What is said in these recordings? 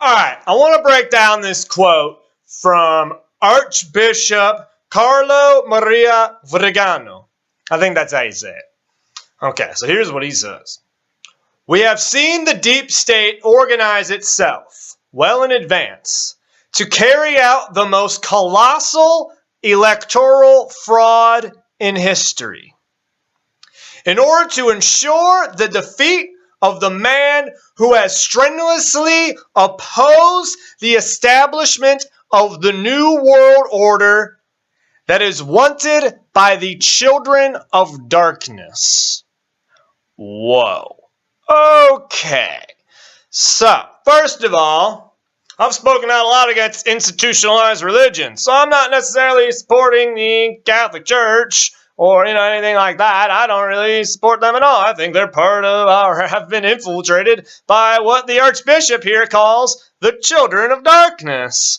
All right, I want to break down this quote from Archbishop Carlo Maria Vergano. I think that's how you say it. Okay, so here's what he says. We have seen the deep state organize itself well in advance to carry out the most colossal electoral fraud in history. In order to ensure the defeat of the man who has strenuously opposed the establishment of the New World Order that is wanted by the children of darkness. Whoa. Okay. So, first of all, I've spoken out a lot against institutionalized religion, so I'm not necessarily supporting the Catholic Church or anything like that. I don't really support them at all. I think they're part of or have been infiltrated by what the Archbishop here calls the children of darkness.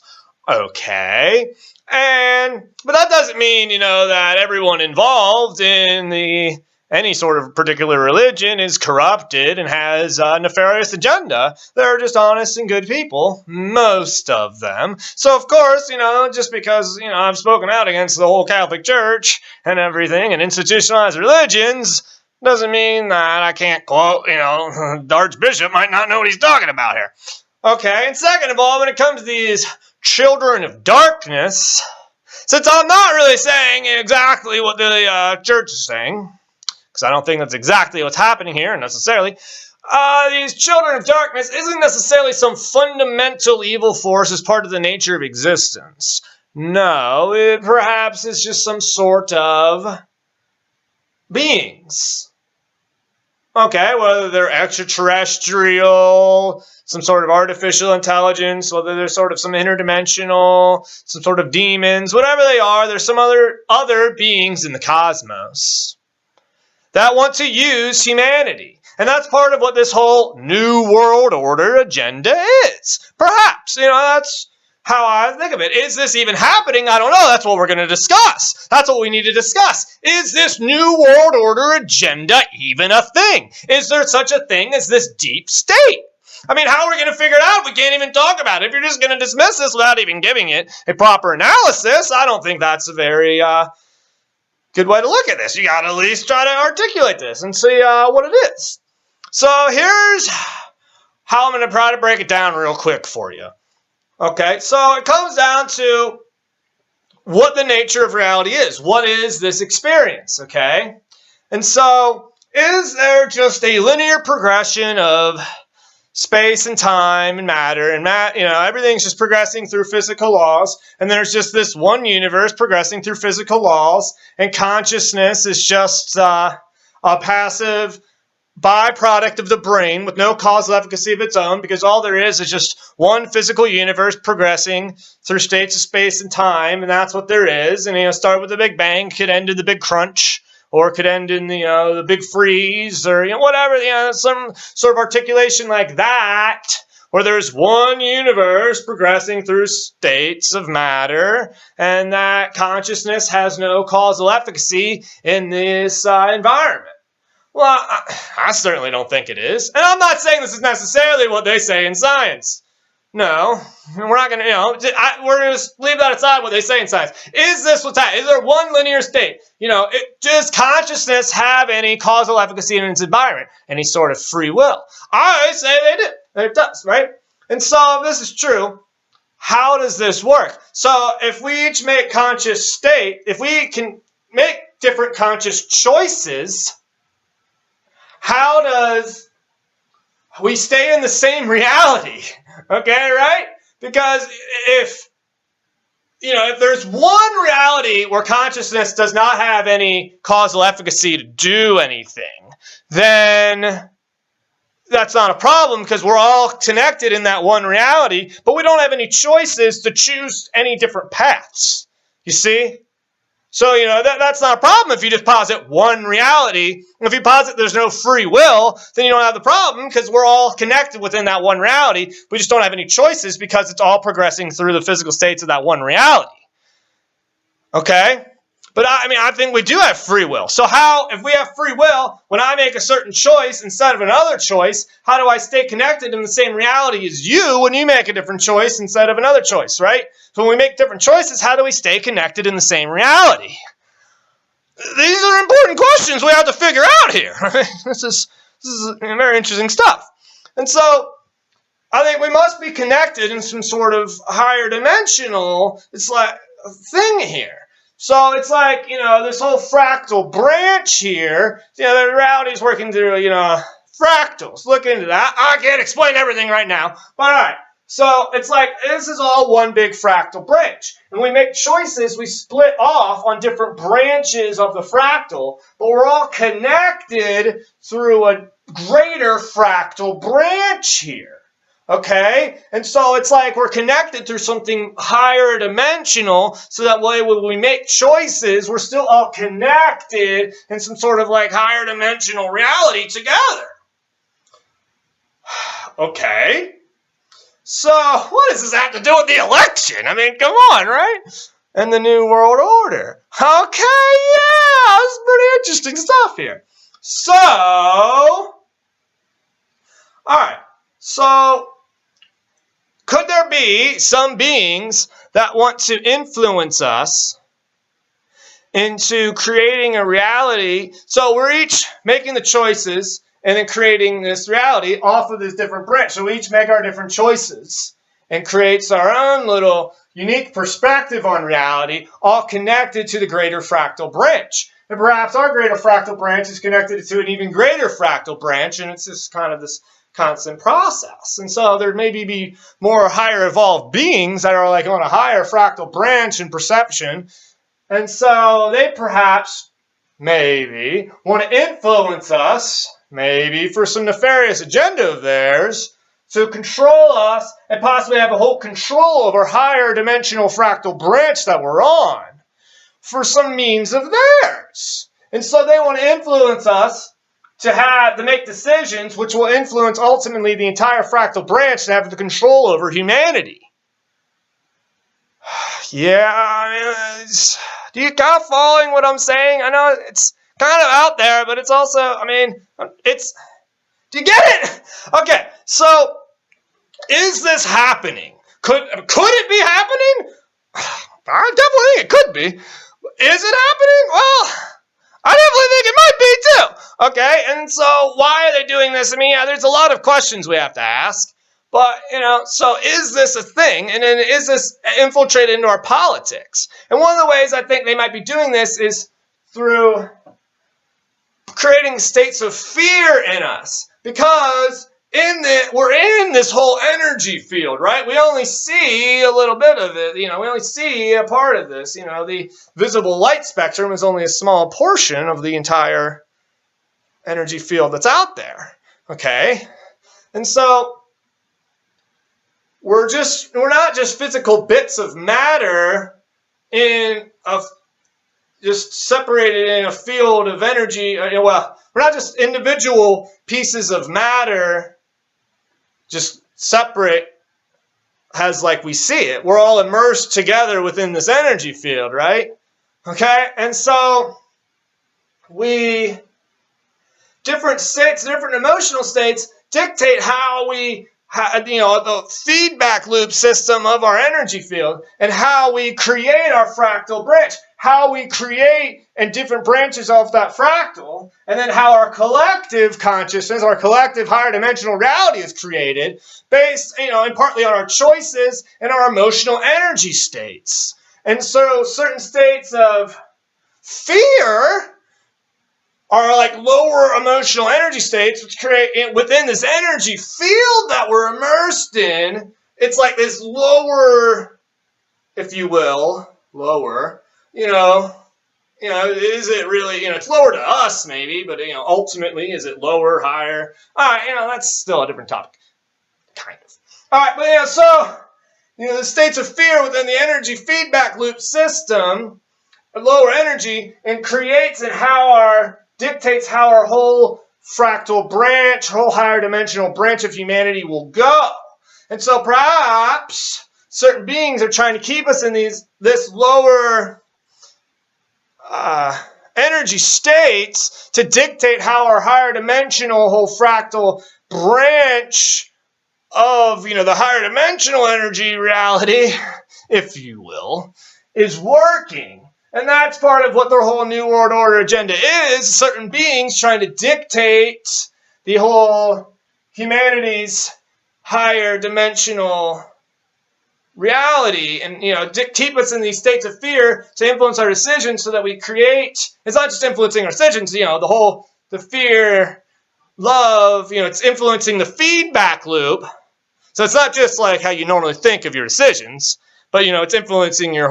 Okay. But that doesn't mean, that everyone involved in any sort of particular religion is corrupted and has a nefarious agenda. They're just honest and good people, most of them. So, of course, just because, I've spoken out against the whole Catholic Church and everything and institutionalized religions doesn't mean that I can't quote, the Archbishop might not know what he's talking about here. Okay, and second of all, when it comes to these children of darkness, since I'm not really saying exactly what the church is saying, because I don't think that's exactly what's happening here necessarily, these children of darkness isn't necessarily some fundamental evil force as part of the nature of existence. No, it perhaps is just some sort of beings. Okay, whether they're extraterrestrial, some sort of artificial intelligence, whether they're sort of some interdimensional, some sort of demons, whatever they are, there's some other beings in the cosmos that want to use humanity. And that's part of what this whole New World Order agenda is. Perhaps, that's how I think of it. Is this even happening? I don't know. That's what we're going to discuss. That's what we need to discuss. Is this New World Order agenda even a thing? Is there such a thing as this deep state? I mean, how are we going to figure it out if we can't even talk about it? If you're just going to dismiss this without even giving it a proper analysis, I don't think that's a very good way to look at this. You got to at least try to articulate this and see what it is. So here's how I'm going to try to break it down real quick for you. Okay, so it comes down to what the nature of reality is. What is this experience, okay? And so, is there just a linear progression of space and time and matter, and everything's just progressing through physical laws, and there's just this one universe progressing through physical laws, and consciousness is just a passive byproduct of the brain with no causal efficacy of its own, because all there is just one physical universe progressing through states of space and time, and that's what there is. And start with the Big Bang, could end in the Big Crunch, or could end in the Big Freeze, or whatever, some sort of articulation like that, where there's one universe progressing through states of matter, and that consciousness has no causal efficacy in this environment. Well, I certainly don't think it is. And I'm not saying this is necessarily what they say in science. No, we're not going to, we're going to just leave that aside what they say in science. Is this what's happening? Is there one linear state? Does consciousness have any causal efficacy in its environment? Any sort of free will? I say they do. It does, right? And so if this is true, how does this work? So if we each make conscious state, if we can make different conscious choices, how does we stay in the same reality? Okay, right? Because if there's one reality where consciousness does not have any causal efficacy to do anything, then that's not a problem, because we're all connected in that one reality, but we don't have any choices to choose any different paths. You see? So, that's not a problem if you just posit one reality. If you posit there's no free will, then you don't have the problem, because we're all connected within that one reality. We just don't have any choices because it's all progressing through the physical states of that one reality. Okay? But I think we do have free will. So how, if we have free will, when I make a certain choice instead of another choice, how do I stay connected in the same reality as you when you make a different choice instead of another choice, right? So when we make different choices, how do we stay connected in the same reality? These are important questions we have to figure out here. This is very interesting stuff. And so I think we must be connected in some sort of higher dimensional, it's like a thing here. So it's like, this whole fractal branch here, the reality is working through, fractals. Look into that. I can't explain everything right now, but all right. So it's like, this is all one big fractal branch. And we make choices, we split off on different branches of the fractal, but we're all connected through a greater fractal branch here. Okay? And so it's like we're connected through something higher dimensional, so that way when we make choices, we're still all connected in some sort of like higher dimensional reality together. Okay? So what does this have to do with the election? I mean, come on, right? And the New World Order. Okay, yeah, this is pretty interesting stuff here. So, all right. So, could there be some beings that want to influence us into creating a reality? So we're each making the choices and then creating this reality off of this different branch. So we each make our different choices and creates our own little unique perspective on reality, all connected to the greater fractal branch. And perhaps our greater fractal branch is connected to an even greater fractal branch, and it's just kind of this constant process. And so there may be more higher evolved beings that are like on a higher fractal branch in perception. And so they perhaps, maybe, want to influence us, maybe for some nefarious agenda of theirs, to control us and possibly have a whole control of our higher dimensional fractal branch that we're on for some means of theirs. And so they want to influence us to make decisions which will influence ultimately the entire fractal branch to have the control over humanity. Yeah, do you kind of following what I'm saying? I know it's kind of out there, but it's also, do you get it? Okay, so is this happening? Could it be happening? I definitely think it could be. Is it happening? Well, I definitely think it might be too. Okay, and so why are they doing this? There's a lot of questions we have to ask. But, so is this a thing? And then is this infiltrated into our politics? And one of the ways I think they might be doing this is through creating states of fear in us. Because we're in this whole energy field, right? We only see a little bit of it. We only see a part of this. The visible light spectrum is only a small portion of the entire energy field that's out there. Okay? And so we're not just physical bits of matter just separated in a field of energy. We're not just individual pieces of matter just separate as like we see it. We're all immersed together within this energy field, right? Okay? And so different states, different emotional states dictate how we the feedback loop system of our energy field and how we create our fractal branch, how we create in different branches of that fractal, and then how our collective consciousness, our collective higher dimensional reality is created based, and partly on our choices and our emotional energy states. And so certain states of fear are like lower emotional energy states, which create within this energy field that we're immersed in. It's like this lower, if you will, lower, is it really, it's lower to us maybe, but, ultimately, is it lower, higher? All right, that's still a different topic, kind of. All right, but so, the states of fear within the energy feedback loop system, lower energy, and dictates how our whole fractal branch, whole higher dimensional branch of humanity will go. And so perhaps certain beings are trying to keep us in this lower energy states to dictate how our higher dimensional whole fractal branch of, the higher dimensional energy reality, if you will, is working. And that's part of what their whole New World Order agenda is, certain beings trying to dictate the whole humanity's higher dimensional reality and, keep us in these states of fear to influence our decisions so that we create, it's not just influencing our decisions, the fear, love, it's influencing the feedback loop. So it's not just like how you normally think of your decisions, but, it's influencing the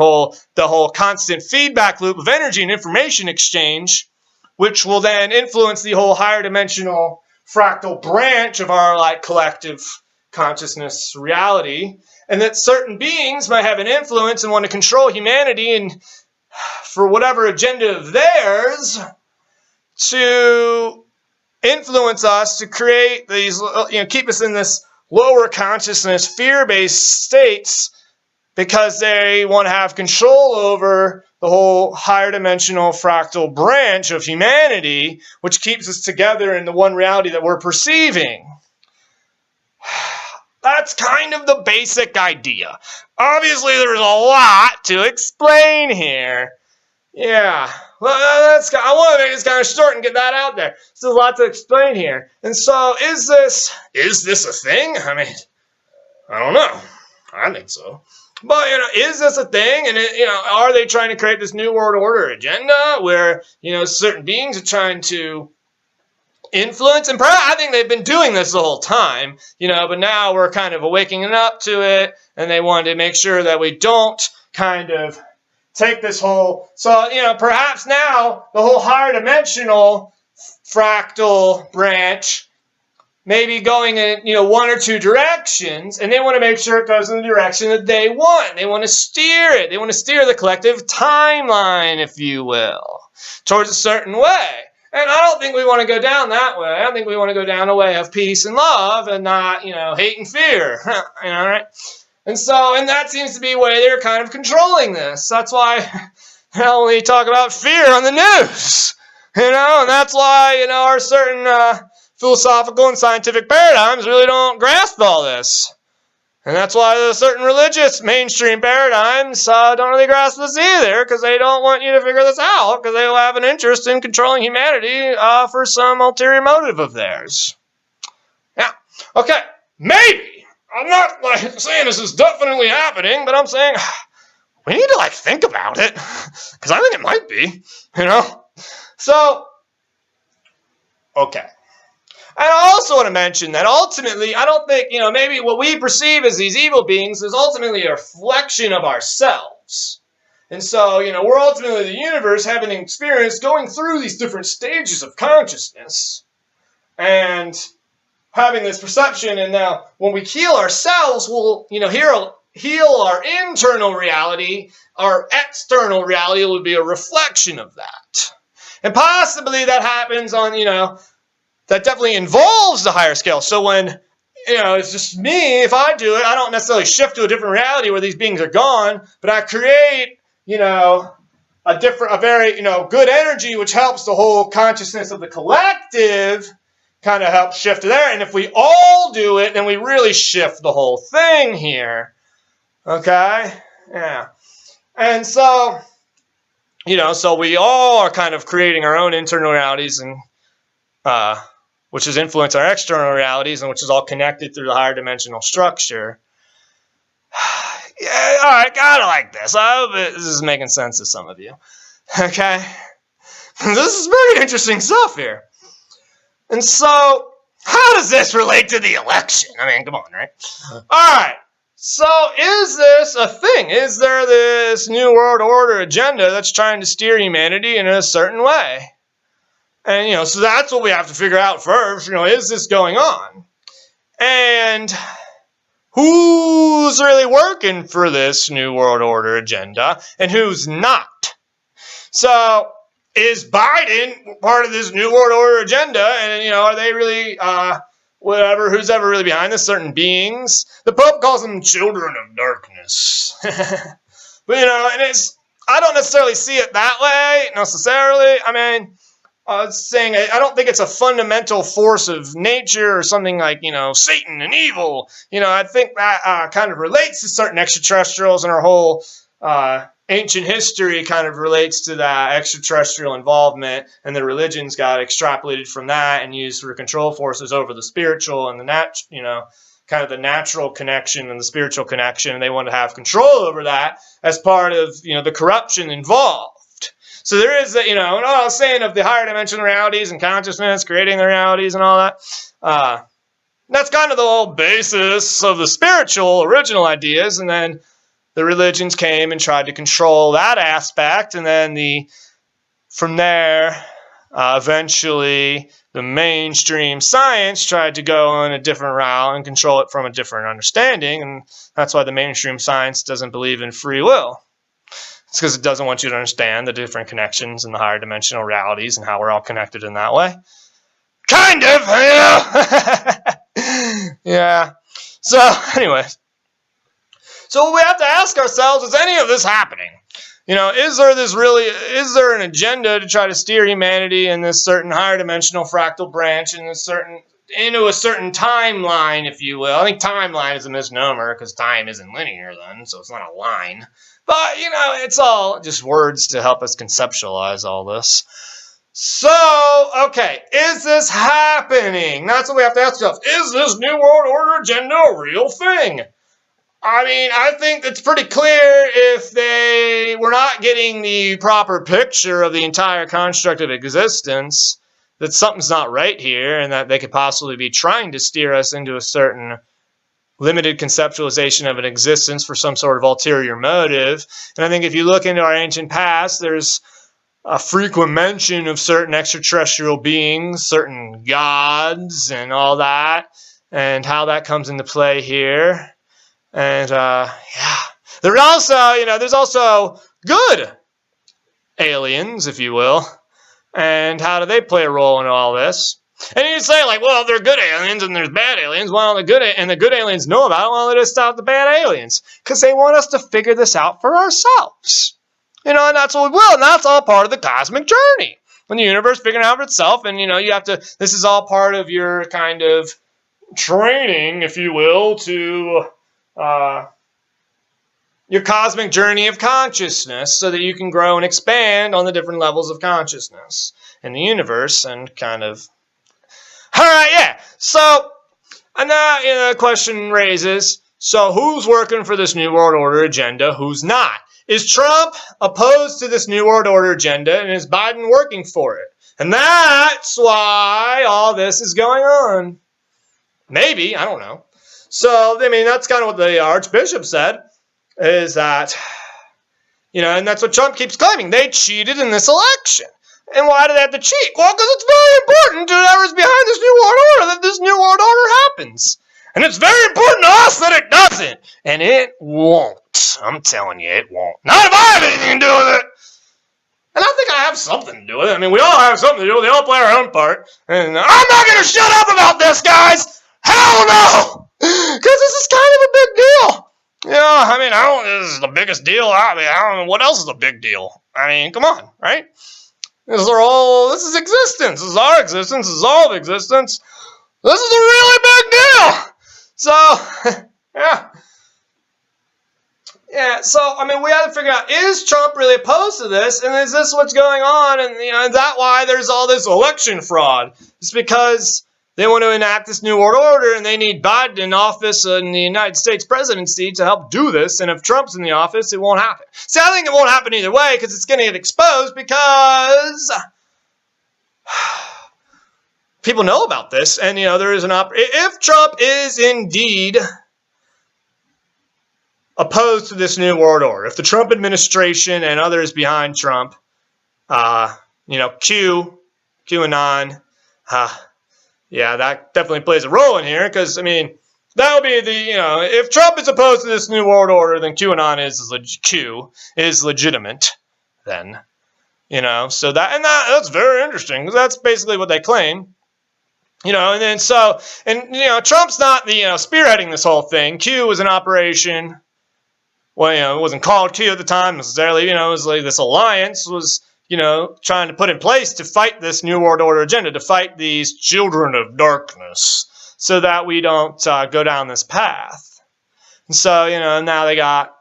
whole constant feedback loop of energy and information exchange, which will then influence the whole higher dimensional fractal branch of our, collective consciousness reality. And that certain beings might have an influence and want to control humanity and for whatever agenda of theirs to influence us to create these, keep us in this lower consciousness, fear-based states because they want to have control over the whole higher dimensional fractal branch of humanity, which keeps us together in the one reality that we're perceiving. That's kind of the basic idea. Obviously, there's a lot to explain here. Yeah, well, I want to make this kind of short and get that out there. So there's a lot to explain here. And so, is this a thing? I mean, I don't know. I think so. But, is this a thing? And, are they trying to create this New World Order agenda where, certain beings are trying to influence? And I think they've been doing this the whole time, but now we're kind of waking up to it, and they wanted to make sure that we don't kind of take this whole, so, perhaps now the whole higher dimensional fractal branch may be going in, one or two directions, and they want to make sure it goes in the direction that they want. They want to steer it. They want to steer the collective timeline, if you will, towards a certain way. And I don't think we want to go down that way. I think we want to go down a way of peace and love and not, hate and fear. Right? And so, and that seems to be the way they're kind of controlling this. That's why they only talk about fear on the news, and that's why, our certain philosophical and scientific paradigms really don't grasp all this. And that's why the certain religious mainstream paradigms don't really grasp this either, because they don't want you to figure this out, because they will have an interest in controlling humanity for some ulterior motive of theirs. Yeah, okay, maybe. I'm not saying this is definitely happening, but I'm saying we need to think about it, because I think it might be, So, okay. And I also want to mention that ultimately, I don't think, maybe what we perceive as these evil beings is ultimately a reflection of ourselves. And so, we're ultimately the universe having an experience going through these different stages of consciousness and having this perception. And now when we heal ourselves, we'll, heal our internal reality. Our external reality will be a reflection of that. And possibly that happens on, that definitely involves the higher scale. So when, it's just me, if I do it, I don't necessarily shift to a different reality where these beings are gone, but I create, a very, good energy, which helps the whole consciousness of the collective kind of help shift to there. And if we all do it, then we really shift the whole thing here. Okay? Yeah. And so, so we all are kind of creating our own internal realities, and which has influenced our external realities, and which is all connected through the higher dimensional structure. Yeah, all right, gotta like this. I hope this is making sense to some of you. Okay? This is very interesting stuff here. And so, how does this relate to the election? I mean, come on, right? All right. So, is this a thing? Is there this New World Order agenda that's trying to steer humanity in a certain way? And, so that's what we have to figure out first. Is this going on? And who's really working for this New World Order agenda and who's not? So, is Biden part of this New World Order agenda? And, are they really, who's ever really behind this? Certain beings. The Pope calls them children of darkness. But, and I don't necessarily see it that way, necessarily. I mean, saying I don't think it's a fundamental force of nature or something like, Satan and evil. I think that kind of relates to certain extraterrestrials, and our whole ancient history kind of relates to that extraterrestrial involvement, and the religions got extrapolated from that and used for control forces over the spiritual and the kind of the natural connection and the spiritual connection, and they want to have control over that as part of, the corruption involved. So there is, what I was saying of the higher dimensional realities and consciousness creating the realities and all that. That's kind of the whole basis of the spiritual original ideas, and then the religions came and tried to control that aspect, and then from there, eventually, the mainstream science tried to go on a different route and control it from a different understanding, and that's why the mainstream science doesn't believe in free will. It's because it doesn't want you to understand the different connections and the higher dimensional realities and how we're all connected in that way. Kind of, yeah. So, anyway. So what we have to ask ourselves, is any of this happening? Is there an agenda to try to steer humanity in this certain higher dimensional fractal branch into a certain timeline, if you will? I think timeline is a misnomer because time isn't linear then, so it's not a line. But, it's all just words to help us conceptualize all this. So, okay, is this happening? That's what we have to ask ourselves. Is this New World Order agenda a real thing? I mean, I think it's pretty clear if they were not getting the proper picture of the entire construct of existence, that something's not right here, and that they could possibly be trying to steer us into a certain limited conceptualization of an existence for some sort of ulterior motive. And I think if you look into our ancient past, there's a frequent mention of certain extraterrestrial beings, certain gods, and all that, and how that comes into play here. And, there's also good aliens, if you will. And how do they play a role in all this? And you say, like, well, there are good aliens and there's bad aliens. Well, the good aliens know about it. Well, they just stop the bad aliens. Because they want us to figure this out for ourselves. And that's what we will. And that's all part of the cosmic journey. When the universe figuring out for itself. And, this is all part of your kind of training, if you will, to your cosmic journey of consciousness, so that you can grow and expand on the different levels of consciousness in the universe. And kind of, all right, yeah. So, and now the question raises, so who's working for this New World Order agenda? Who's not? Is Trump opposed to this New World Order agenda, and is Biden working for it? And that's why all this is going on. Maybe, I don't know. So, I mean, that's kind of what the Archbishop said, is that, and that's what Trump keeps claiming. They cheated in this election. And why do they have to cheat? Well, because it's very important to whoever's behind this New World Order that this New World Order happens. And it's very important to us that it doesn't. And it won't. I'm telling you, it won't. Not if I have anything to do with it. And I think I have something to do with it. I mean, we all have something to do with it. We all play our own part. And I'm not going to shut up about this, guys. Hell no! Because this is kind of a big deal. This is the biggest deal. I don't know what else is a big deal. I mean, come on, right? This is existence. This is our existence. This is all of existence. This is a really big deal. So, yeah. Yeah, so, we have to figure out, is Trump really opposed to this? And is this what's going on? And, is that why there's all this election fraud? It's because they want to enact this New World Order, and they need Biden in office in the United States presidency to help do this. And if Trump's in the office, it won't happen. See, I think it won't happen either way, because it's going to get exposed, because people know about this. And, there is if Trump is indeed opposed to this New World Order, if the Trump administration and others behind Trump, QAnon, yeah, that definitely plays a role in here, because, that would be if Trump is opposed to this New World Order, then QAnon is legitimate, then, so that's very interesting, because that's basically what they claim, and then Trump's not the, spearheading this whole thing. Q was an operation, well, it wasn't called Q at the time necessarily. It was like this alliance was, trying to put in place to fight this New World Order agenda, to fight these children of darkness, so that we don't go down this path. And so, now they got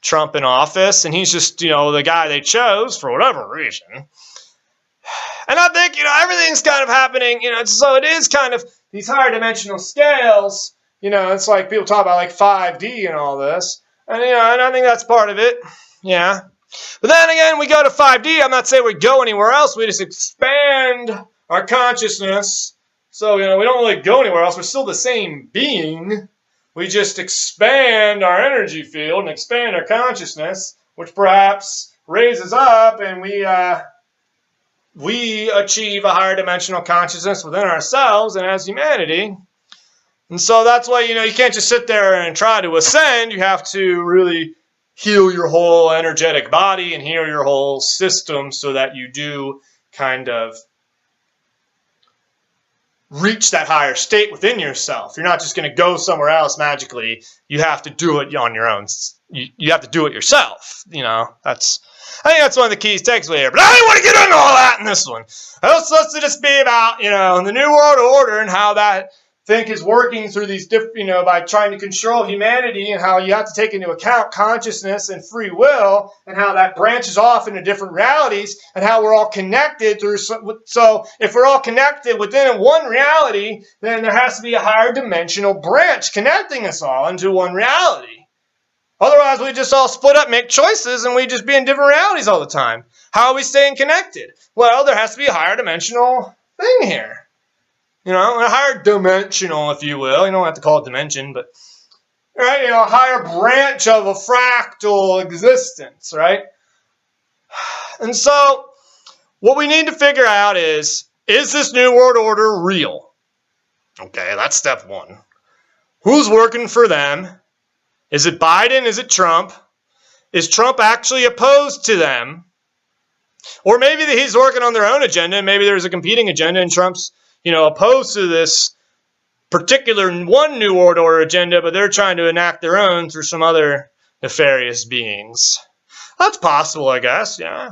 Trump in office, and he's just, the guy they chose for whatever reason. And I think, everything's kind of happening, so it is kind of these higher dimensional scales, it's like people talk about like 5D and all this. And, and I think that's part of it. Yeah. But then again, we go to 5D. I'm not saying we go anywhere else. We just expand our consciousness. So, we don't really go anywhere else. We're still the same being. We just expand our energy field and expand our consciousness, which perhaps raises up, and we achieve a higher dimensional consciousness within ourselves and as humanity. And so that's why, you can't just sit there and try to ascend. You have to really heal your whole energetic body and heal your whole system so that you do kind of reach that higher state within yourself. You're not just going to go somewhere else magically. You have to do it on your own. You have to do it yourself. I think that's one of the keys takeaways here. But I don't want to get into all that in this one. Let's just be about, the New World Order and how that thing is working through these different, by trying to control humanity, and how you have to take into account consciousness and free will, and how that branches off into different realities, and how we're all connected through. So if we're all connected within one reality, then there has to be a higher dimensional branch connecting us all into one reality. Otherwise, we just all split up, make choices, and we just be in different realities all the time. How are we staying connected? Well, there has to be a higher dimensional thing here. A higher dimensional, if you will. You don't have to call it dimension, but, right? A higher branch of a fractal existence, right? And so, what we need to figure out is this New World Order real? Okay, that's step one. Who's working for them? Is it Biden? Is it Trump? Is Trump actually opposed to them? Or maybe he's working on their own agenda, and maybe there's a competing agenda, and Trump's, opposed to this particular one New World Order agenda, but they're trying to enact their own through some other nefarious beings. That's possible, I guess, yeah.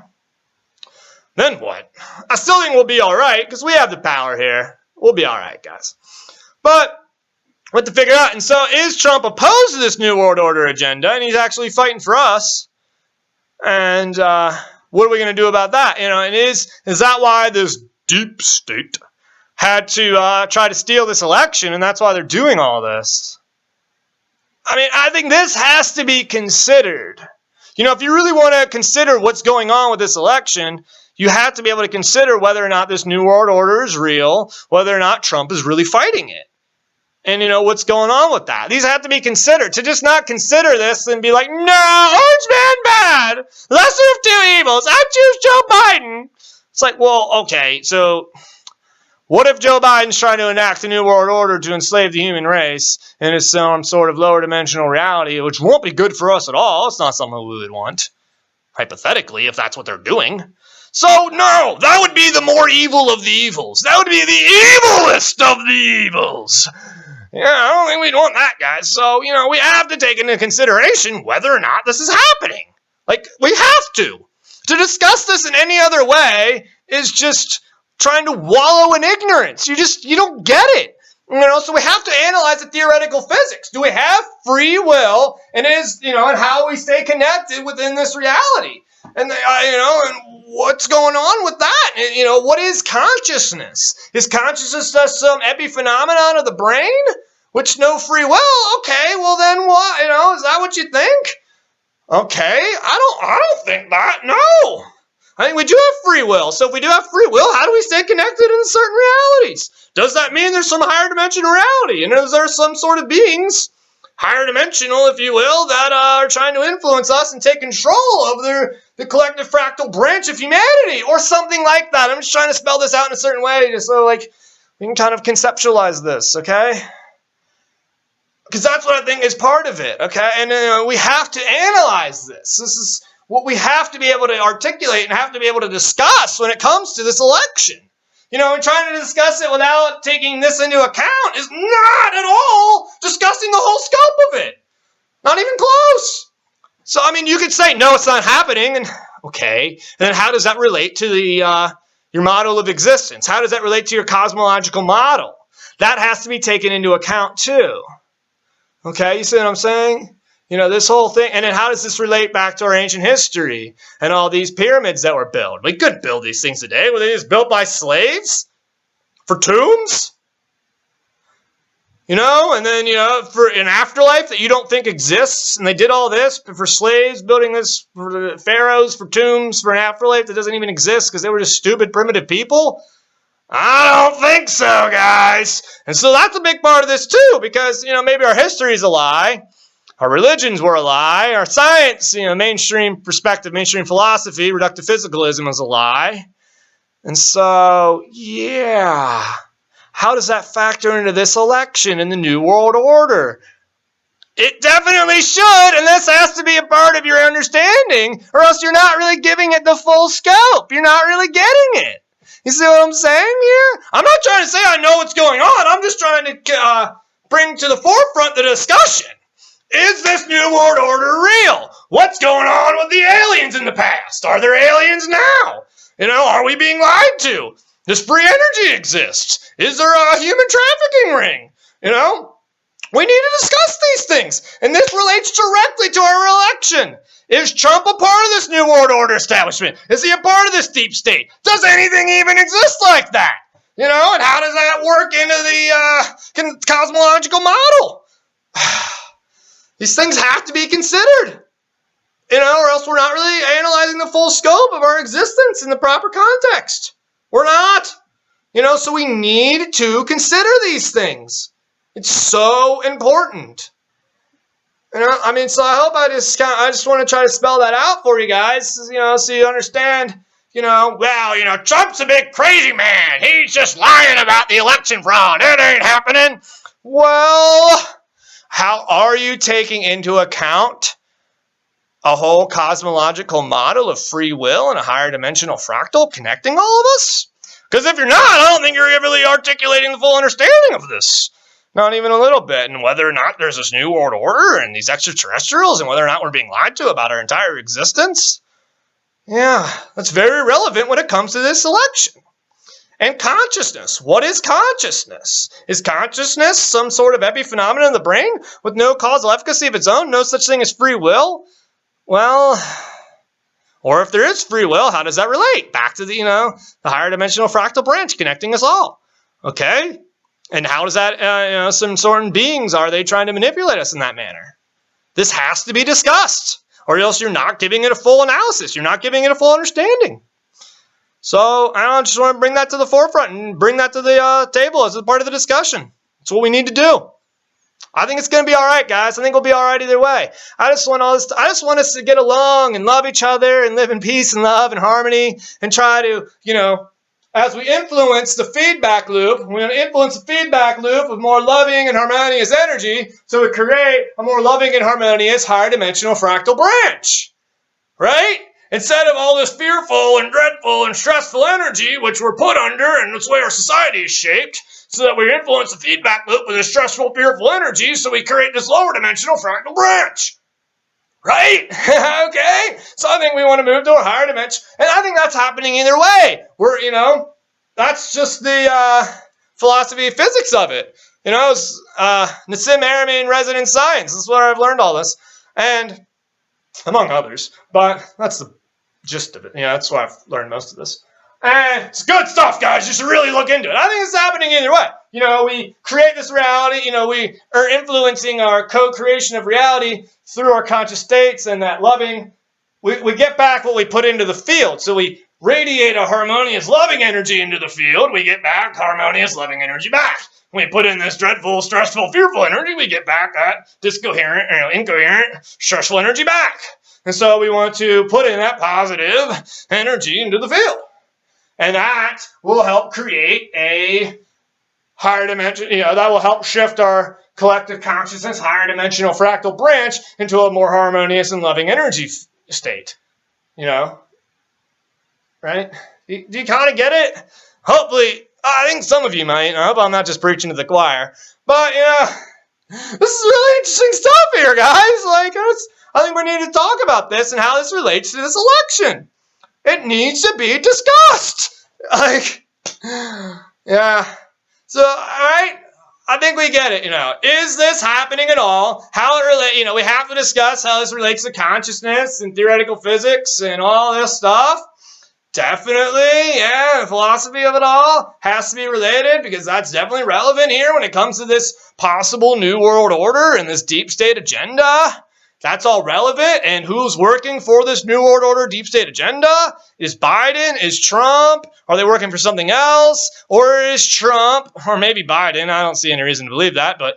Then what? I still think we'll be all right, because we have the power here. We'll be all right, guys. But we have to figure out. And so is Trump opposed to this New World Order agenda, and he's actually fighting for us? And what are we going to do about that? And is that why this deep state had to try to steal this election, and that's why they're doing all this? I think this has to be considered. If you really want to consider what's going on with this election, you have to be able to consider whether or not this New World Order is real, whether or not Trump is really fighting it. And what's going on with that. These have to be considered. To just not consider this and be like, no, Orange Man bad, lesser of two evils, I choose Joe Biden. It's like, well, okay, so what if Joe Biden's trying to enact a New World Order to enslave the human race into some sort of lower dimensional reality, which won't be good for us at all? It's not something we would want, hypothetically, if that's what they're doing. So, no, that would be the more evil of the evils. That would be the evilest of the evils. Yeah, I don't think we'd want that, guys. So, we have to take into consideration whether or not this is happening. Like, we have to. To discuss this in any other way is just trying to wallow in ignorance. You don't get it. So we have to analyze the theoretical physics. Do we have free will? And and how we stay connected within this reality? And, and what's going on with that? And, what is consciousness? Is consciousness just some epiphenomenon of the brain? Which no free will? Okay, well then what? Is that what you think? Okay, I don't think that, no. I think we do have free will. So if we do have free will, how do we stay connected in certain realities? Does that mean there's some higher dimensional reality? And is there some sort of beings, higher dimensional, if you will, that are trying to influence us and take control of the collective fractal branch of humanity, or something like that? I'm just trying to spell this out in a certain way, just so we can kind of conceptualize this, okay? Because that's what I think is part of it, okay? And we have to analyze this. This is what we have to be able to articulate and have to be able to discuss when it comes to this election. And trying to discuss it without taking this into account is not at all discussing the whole scope of it. Not even close. So, I mean, you could say, no, it's not happening. And okay. And then how does that relate to your model of existence? How does that relate to your cosmological model? That has to be taken into account too. Okay, you see what I'm saying? You know, this whole thing. And then how does this relate back to our ancient history and all these pyramids that were built? We could build these things today. Were they just built by slaves for tombs? You know, and then, you know, for an afterlife that you don't think exists, and they did all this for slaves, building this for the pharaohs, for tombs, for an afterlife that doesn't even exist because they were just stupid, primitive people? I don't think so, guys. And so that's a big part of this too, because, you know, maybe our history is a lie, our religions were a lie, our science, you know, mainstream perspective, mainstream philosophy, reductive physicalism is a lie. And so, yeah. How does that factor into this election in the New World Order? It definitely should, and this has to be a part of your understanding, or else you're not really giving it the full scope. You're not really getting it. You see what I'm saying here? I'm not trying to say I know what's going on. I'm just trying to bring to the forefront the discussion. Is this New World Order real? What's going on with the aliens in the past? Are there aliens now? You know, are we being lied to? Does free energy exist? Is there a human trafficking ring? You know, we need to discuss these things. And this relates directly to our election. Is Trump a part of this New World Order establishment? Is he a part of this deep state? Does anything even exist like that? You know, and how does that work into the cosmological model? These things have to be considered. You know, or else we're not really analyzing the full scope of our existence in the proper context. We're not. You know, so we need to consider these things. It's so important. You know, I mean, so I hope I just want to try to spell that out for you guys, you know, so you understand, you know, well, you know, Trump's a big crazy man. He's just lying about the election fraud. It ain't happening. Well, how are you taking into account a whole cosmological model of free will and a higher dimensional fractal connecting all of us? Because if you're not, I don't think you're really articulating the full understanding of this. Not even a little bit. And whether or not there's this New World Order and these extraterrestrials and whether or not we're being lied to about our entire existence. Yeah, that's very relevant when it comes to this election. And consciousness. What is consciousness? Is consciousness some sort of epiphenomenon in the brain with no causal efficacy of its own? No such thing as free will? Well, or if there is free will, how does that relate? Back to the, you know, the higher dimensional fractal branch connecting us all. Okay? And how does that, you know, some certain beings, are they trying to manipulate us in that manner? This has to be discussed, or else you're not giving it a full analysis. You're not giving it a full understanding. So I just want to bring that to the forefront and bring that to the table as a part of the discussion. That's what we need to do. I think it's going to be all right, guys. I think we'll be all right either way. I just want us to get along and love each other and live in peace and love and harmony and try to, you know, as we influence the feedback loop, we're going to influence the feedback loop with more loving and harmonious energy, so we create a more loving and harmonious higher dimensional fractal branch, right? Instead of all this fearful and dreadful and stressful energy, which we're put under, and that's the way our society is shaped, so that we influence the feedback loop with this stressful, fearful energy, so we create this lower dimensional fractal branch. Right? Okay? So I think we want to move to a higher dimension. And I think that's happening either way. We're, you know, that's just the philosophy of physics of it. You know, it's Nassim Haramein resident science. This is where I've learned all this. And among others. But that's the gist of it. You know, that's why I've learned most of this. And it's good stuff, guys. You should really look into it. I think it's happening either way. You know, we create this reality. You know, we are influencing our co-creation of reality through our conscious states and that loving. We get back what we put into the field. So we radiate a harmonious, loving energy into the field. We get back harmonious, loving energy back. When we put in this dreadful, stressful, fearful energy, we get back that discoherent, incoherent, stressful energy back. And so we want to put in that positive energy into the field. And that will help create a higher dimension, you know, that will help shift our collective consciousness, higher dimensional fractal branch into a more harmonious and loving energy state. You know? Right? Do you kind of get it? Hopefully, I think some of you might. I hope I'm not just preaching to the choir. But, you know, This is really interesting stuff here, guys. Like, I think we need to talk about this and how this relates to this election. It needs to be discussed. Like, yeah. So, all right. I think we get it, Is this happening at all? How it relates, we have to discuss how this relates to consciousness and theoretical physics and all this stuff. Definitely, yeah, the philosophy of it all has to be related because that's definitely relevant here when it comes to this possible new world order and this deep state agenda. That's all relevant. And who's working for this new world order deep state agenda? Is Biden? Is Trump? Are they working for something else? Or is Trump, or maybe Biden, I don't see any reason to believe that, but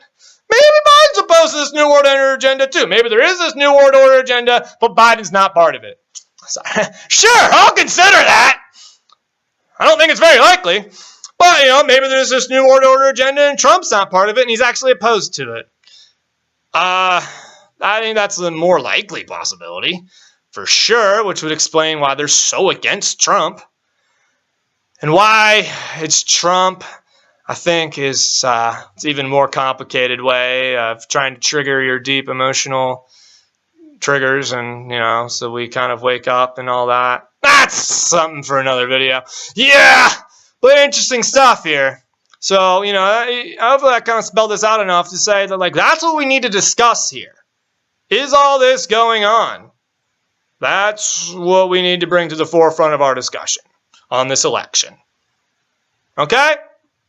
maybe Biden's opposed to this new world order agenda too. Maybe there is this new world order agenda, but Biden's not part of it. Sure, I'll consider that. I don't think it's very likely. But, maybe there's this new world order agenda and Trump's not part of it and he's actually opposed to it. I think that's the more likely possibility, for sure, which would explain why they're so against Trump. And why it's Trump, I think, is it's even more complicated way of trying to trigger your deep emotional triggers and, so we kind of wake up and all that. That's something for another video. Yeah, but interesting stuff here. So, hopefully I kind of spelled this out enough to say that, that's what we need to discuss here. Is all this going on? That's what we need to bring to the forefront of our discussion on this election. Okay?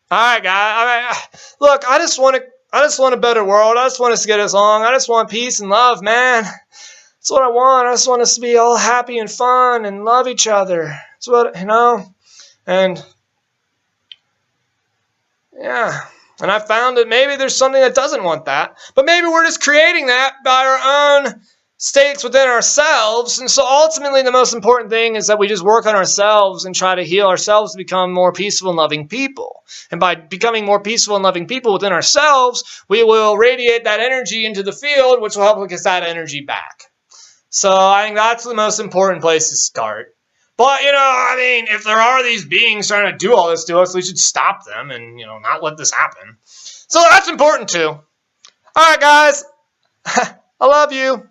All right, guys. All right. Look, I just want a better world. I just want us to get along. I just want peace and love, man. That's what I want. I just want us to be all happy and fun and love each other. That's what, and yeah. And I found that maybe there's something that doesn't want that. But maybe we're just creating that by our own states within ourselves. And so ultimately the most important thing is that we just work on ourselves and try to heal ourselves to become more peaceful and loving people. And by becoming more peaceful and loving people within ourselves, we will radiate that energy into the field, which will help get that energy back. So I think that's the most important place to start. But, if there are these beings trying to do all this to us, we should stop them and, not let this happen. So that's important too. All right, guys. I love you.